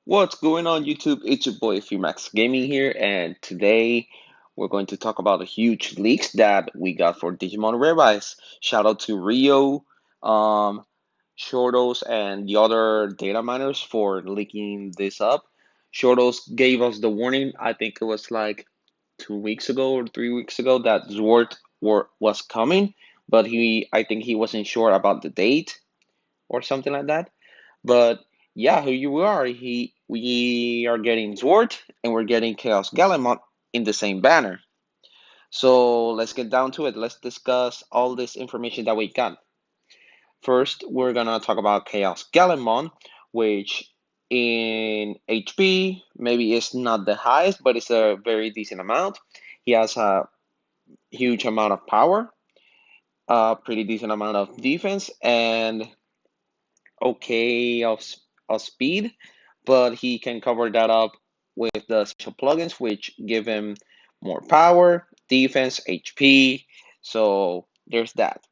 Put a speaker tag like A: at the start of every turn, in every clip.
A: What's going on, YouTube? It's your boy Max Gaming here, and today we're going to talk about the huge leaks that we got for Digimon Rearise. Shout out to Rio, um, Shortos, and the other data miners for leaking this up. Shortos gave us the warning, I think it was like 2 weeks ago or 3 weeks ago, that was coming, but I think he wasn't sure about the date or something like that. But yeah, here you are. We are getting Zwart and we're getting ChaosGallantmon in the same banner. So let's get down to it. Let's discuss all this information that we got. First, we're gonna talk about ChaosGallantmon, which in HP maybe it's not the highest, but it's a very decent amount. He has a huge amount of power, a pretty decent amount of defense, and okay of speed, but he can cover that up with the special plugins, which give him more power, defense, HP. So there's that.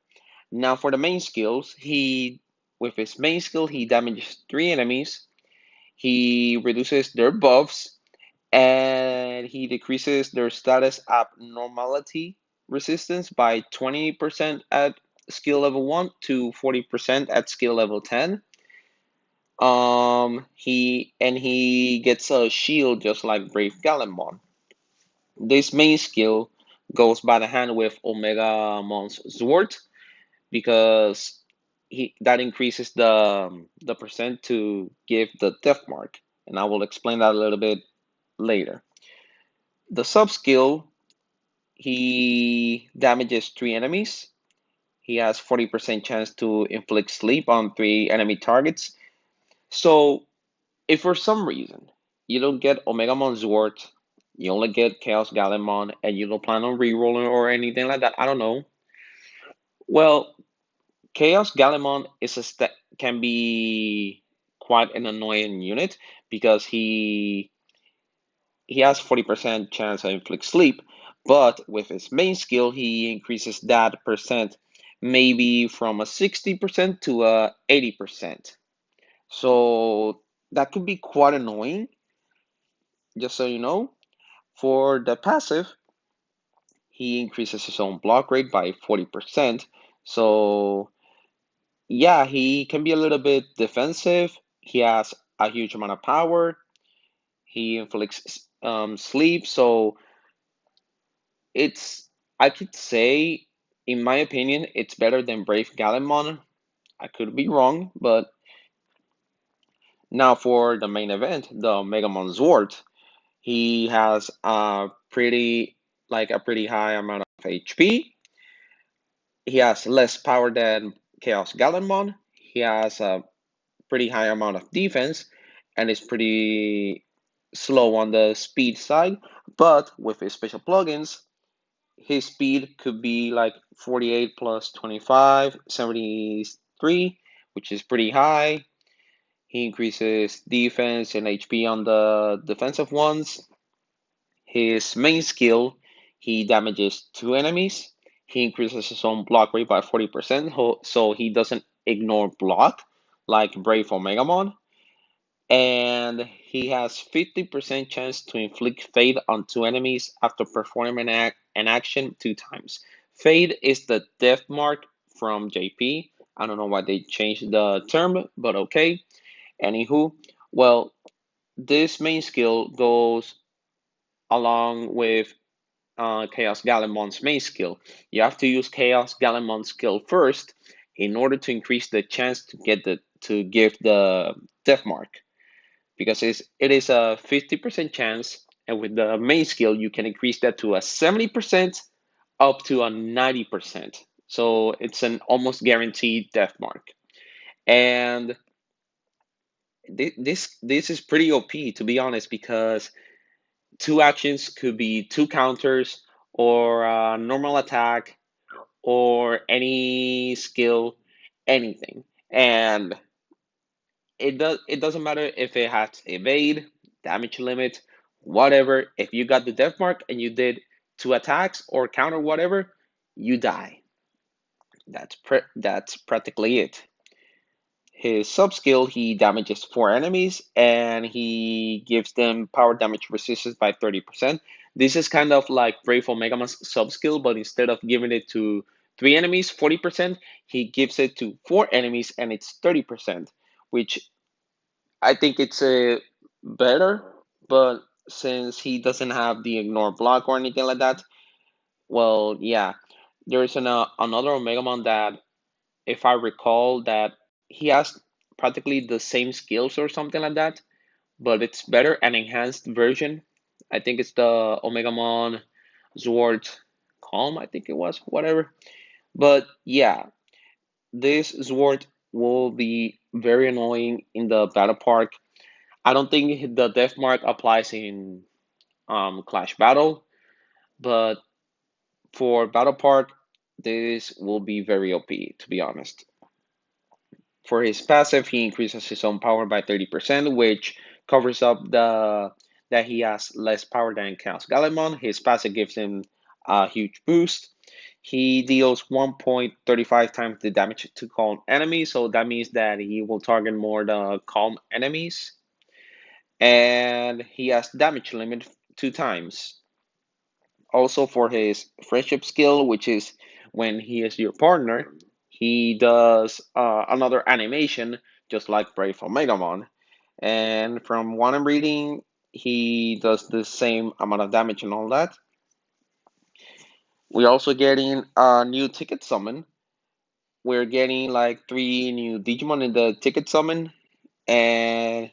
A: Now for the main skills, he with his main skill he damages three enemies. He reduces their buffs and he decreases their status abnormality resistance by 20% at skill level 1 to 40% at skill level 10. He gets a shield just like Brave Gallantmon. This main skill goes by the hand with Omegamon Zwart because he that increases the percent to give the death mark, and I will explain that a little bit later. The sub skill, he damages three enemies. He has 40% chance to inflict sleep on three enemy targets. So if for some reason you don't get Omegamon Zwart, you only get ChaosGallantmon, and you don't plan on rerolling or anything like that, I don't know. Well, ChaosGallantmon can be quite an annoying unit because he has 40% chance to inflict sleep, but with his main skill, he increases that percent maybe from a 60% to a 80%. So that could be quite annoying, just so you know. For the passive, he increases his own block rate by 40%. So, yeah, he can be a little bit defensive. He has a huge amount of power. He inflicts sleep. So, it's, I could say, in my opinion, it's better than Brave Gallantmon. I could be wrong, but now for the main event, the Megamon Zwart, he has a pretty high amount of HP. He has less power than ChaosGallantmon. He has a pretty high amount of defense and is pretty slow on the speed side. But with his special plugins, his speed could be like 48 plus 25, 73, which is pretty high. He increases defense and HP on the defensive ones. His main skill, he damages two enemies. He increases his own block rate by 40%, so he doesn't ignore block like Brave Omegamon. And he has 50% chance to inflict Fade on two enemies after performing an action two times. Fade is the death mark from JP. I don't know why they changed the term, but okay. Anywho, well, this main skill goes along with ChaosGallantmon's main skill. You have to use ChaosGallantmon's skill first in order to increase the chance to give the death mark, because it is a 50% chance, and with the main skill you can increase that to a 70% up to a 90%. So it's an almost guaranteed death mark. And this is pretty OP, to be honest, because two actions could be two counters or a normal attack or any skill, anything. And it doesn't matter if it has evade, damage limit, whatever. If you got the death mark and you did two attacks or counter whatever, you die. That's practically it. His sub skill, he damages 4 enemies and he gives them power damage resistance by 30%. This is kind of like Brave Omegamon's sub skill, but instead of giving it to 3 enemies, 40%, he gives it to 4 enemies and it's 30%, which I think it's better. But since he doesn't have the ignore block or anything like that, well, yeah, there's another Omegamon that, if I recall, that he has practically the same skills or something like that, but it's better, an enhanced version. I think it's the Omegamon Zwart Calm, I think it was, whatever. But yeah, this Zwart will be very annoying in the battle park. I don't think the death mark applies in Clash Battle, but for battle park, this will be very OP, to be honest. For his passive, he increases his own power by 30%, which covers up the that he has less power than ChaosGallantmon. His passive gives him a huge boost. He deals 1.35 times the damage to calm enemies, so that means that he will target more the calm enemies. And he has damage limit 2 times. Also for his friendship skill, which is when he is your partner, he does another animation just like Brave Omegamon. And from what I'm reading, he does the same amount of damage and all that. We're also getting a new ticket summon. We're getting like 3 new Digimon in the ticket summon. And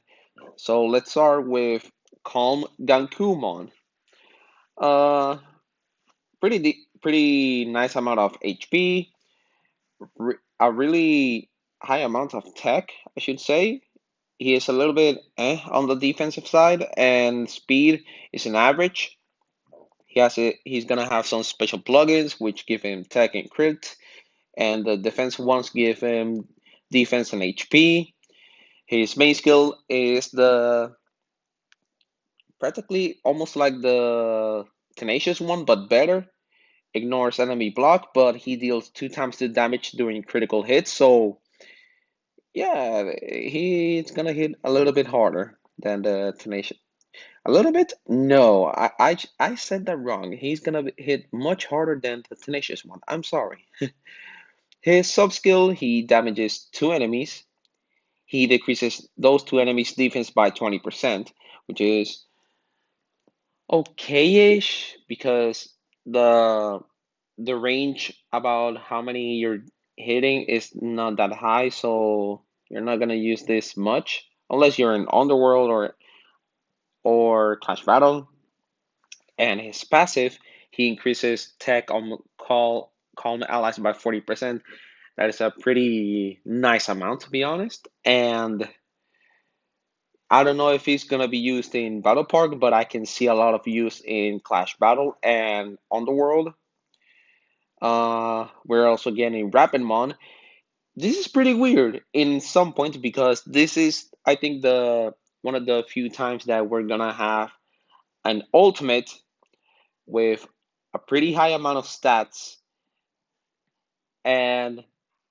A: so let's start with Calm Gankumon. Uh, pretty nice amount of HP, a really high amount of tech, I should say. He is a little bit on the defensive side, and speed is an average. He's gonna have some special plugins which give him tech and crit, and the defense ones give him defense and HP. His main skill is the practically almost like the tenacious one, but better. Ignores enemy block, but he deals 2 times the damage during critical hits. So yeah, he's gonna hit a little bit harder than the tenacious. A little bit? No, I said that wrong. He's gonna hit much harder than the tenacious one. I'm sorry. His sub skill, he damages 2 enemies. He decreases those 2 enemies' defense by 20%, which is okay-ish because the the range about how many you're hitting is not that high, so you're not gonna use this much unless you're in Underworld or Clash Battle. And his passive, he increases tech on calm allies by 40%. That is a pretty nice amount, to be honest. And I don't know if it's gonna be used in Battle Park, but I can see a lot of use in Clash Battle and Underworld. We're also getting Rapidmon. This is pretty weird in some points because this is, I think, the one of the few times that we're gonna have an ultimate with a pretty high amount of stats. And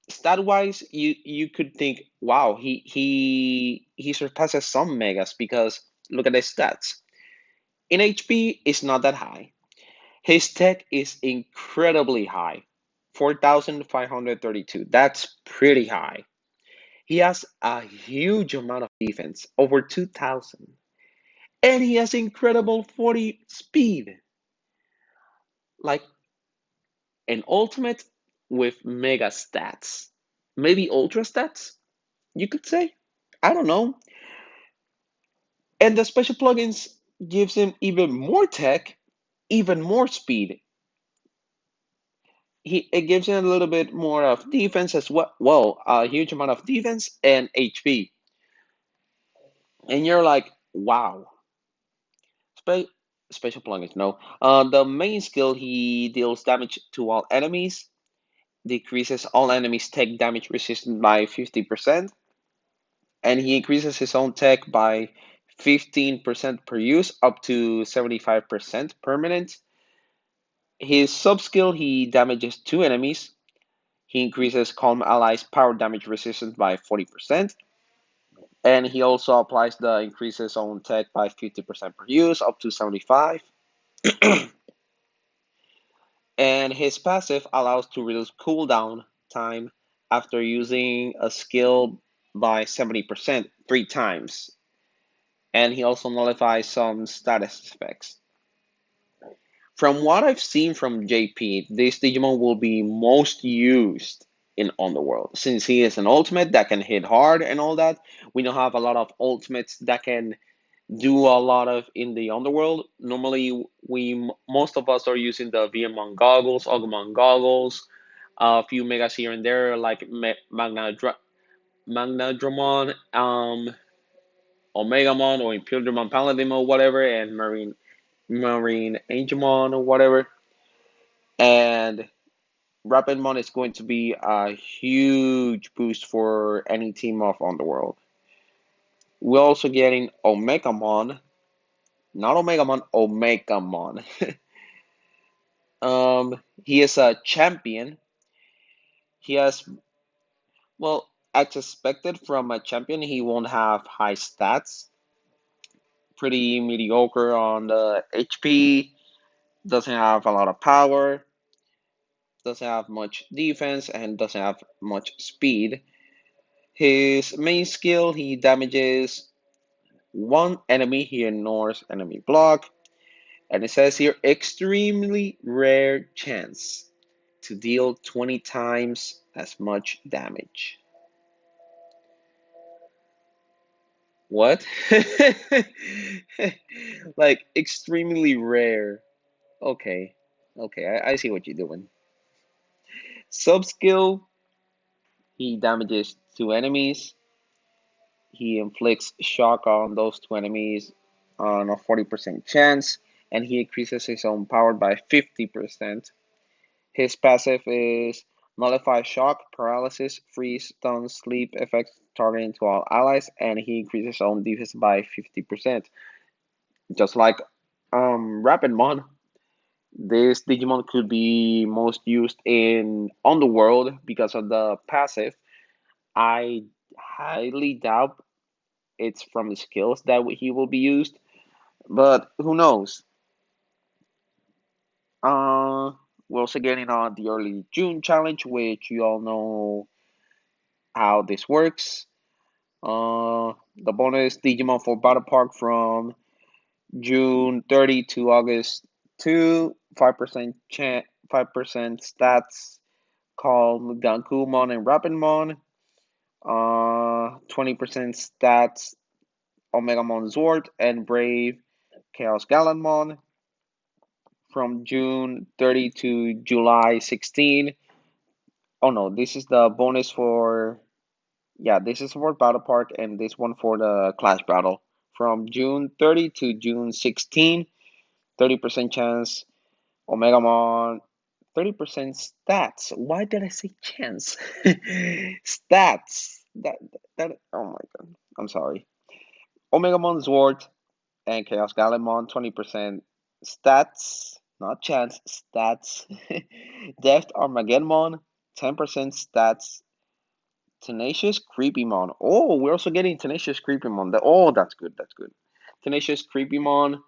A: stat wise, you could think, wow, he surpasses some megas because look at his stats. In HP, it's not that high. His tech is incredibly high, 4,532. That's pretty high. He has a huge amount of defense, over 2,000. And he has incredible 40 speed. Like an ultimate with mega stats. Maybe ultra stats, you could say. I don't know. And the special plugins gives him even more tech, even more speed. It gives him a little bit more of defense as well. Well, a huge amount of defense and HP. And you're like, wow. Spe- Special plugins, no. The main skill, he deals damage to all enemies, decreases all enemies' tech damage resistance by 50%, and he increases his own tech by 15% per use, up to 75% permanent. His sub skill, he damages 2 enemies. He increases Calm Allies' power damage resistance by 40%. And he also applies the increases on tech by 50% per use, up to 75. And his passive allows to reduce cooldown time after using a skill by 70% 3 times. And he also nullifies some status effects. From what I've seen from JP, this Digimon will be most used in Underworld. Since he is an ultimate that can hit hard and all that, we don't have a lot of ultimates that can do a lot of in the Underworld. Normally, most of us are using the VMon goggles, Omegamon goggles, a few megas here and there, like Magnadramon, Omegamon, or Imperialmon Paladin or whatever, and Marine Angemon or whatever. And Rapidmon is going to be a huge boost for any team of Underworld. We're also getting Omegamon, not Omegamon, Omegamon. He is a champion. He has, well, as expected from a champion, he won't have high stats. Pretty mediocre on the HP. Doesn't have a lot of power. Doesn't have much defense and doesn't have much speed. His main skill, he damages one enemy, he ignores enemy block, and it says here extremely rare chance to deal 20 times as much damage. What? Like extremely rare. Okay. Okay, I see what you're doing. Sub skill, he damages two enemies. He inflicts shock on those two enemies on a 40% chance, and he increases his own power by 50%. His passive is nullify shock, paralysis, freeze, stun, sleep effects targeting to all allies, and he increases his own defense by 50%. Just like Rapidmon, this Digimon could be most used in Underworld because of the passive. I highly doubt it's from the skills that he will be used, but who knows? Uh, we're also getting on the early June challenge, which you all know how this works. The bonus Digimon for Battle Park from June 30 to August 2, 5% 5% stats called Gankumon and Rapidmon. 20% stats Omegamon Zwart and Brave ChaosGallantmon from June 30 to July 16. Oh no, this is the bonus for, yeah, this is for Battle Park and this one for the Clash Battle. From June 30 to June 16, 30% chance Omegamon, 30% stats. Why did I say chance? Stats. Oh my god. I'm sorry. Omegamon Zwart and ChaosGallantmon, 20% stats, not chance, stats. Deft Armageddon, 10% stats. Tenacious Creepymon. Oh, we're also getting Tenacious Creepymon. Oh, that's good, that's good. Tenacious Creepymon,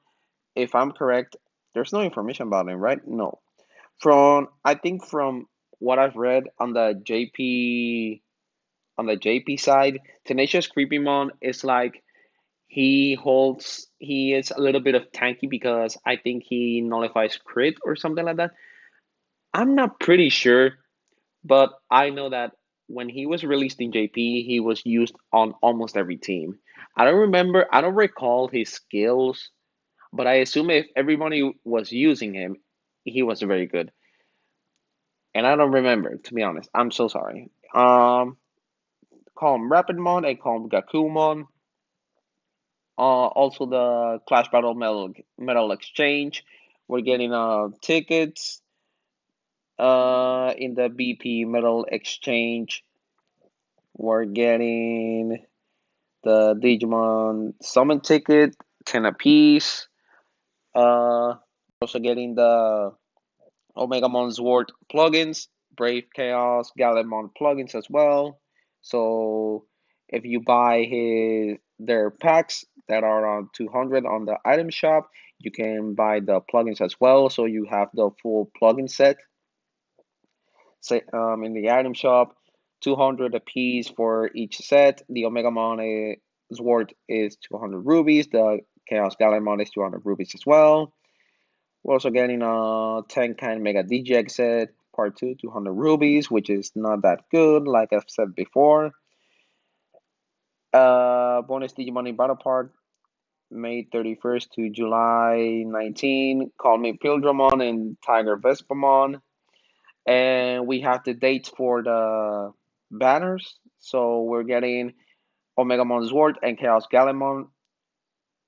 A: if I'm correct, there's no information about him, right? No. I think from what I've read on the JP side, Tenacious Creepymon is like he is a little bit of tanky because I think he nullifies crit or something like that. I'm not pretty sure, but I know that when he was released in JP, he was used on almost every team. I don't recall his skills, but I assume if everybody was using him, he was very good. And I don't remember, to be honest. I'm so sorry. Call him Rapidmon and call him Gakumon. Also the Clash Battle Metal Exchange. We're getting tickets in the BP Metal Exchange. We're getting the Digimon Summon ticket, 10 apiece. Also getting the Omegamon Zwart plugins, Brave Chaos Gallantmon plugins as well. So if you buy their packs that are on 200 on the item shop, you can buy the plugins as well. So you have the full plugin set. Say, in the item shop, 200 a piece for each set. The Omegamon Zwart is 200 rubies. The Chaos Gallantmon is 200 rubies as well. We're also getting a 10 kind Mega DGX set, part 2, 200 rubies, which is not that good, like I've said before. Bonus Digimon Battle Part, May 31st to July 19. Call Me Pilgrimon and Tiger Vespamon. And we have the dates for the banners. So we're getting Omegamon Zwart and Chaos Gallantmon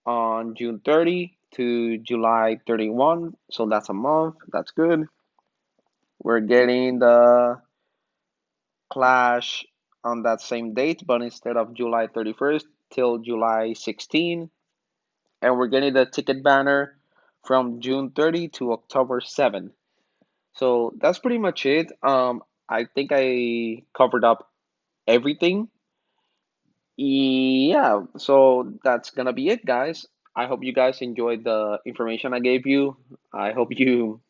A: on June 30 to July 31. So that's a month. That's good. We're getting the Clash on that same date, but instead of July 31st till July 16. And we're getting the ticket banner from June 30 to October 7. So that's pretty much it. I think I covered up everything. Yeah, so that's gonna be it, guys. I hope you guys enjoyed the information I gave you. I hope you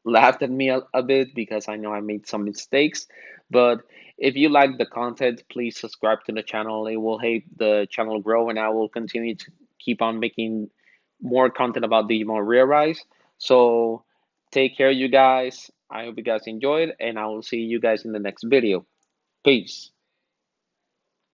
A: laughed at me a bit because I know I made some mistakes. But if you like the content, please subscribe to the channel. It will help the channel grow, and I will continue to keep on making more content about Digimon Rearise. So take care, you guys. I hope you guys enjoyed, and I will see you guys in the next video. Peace.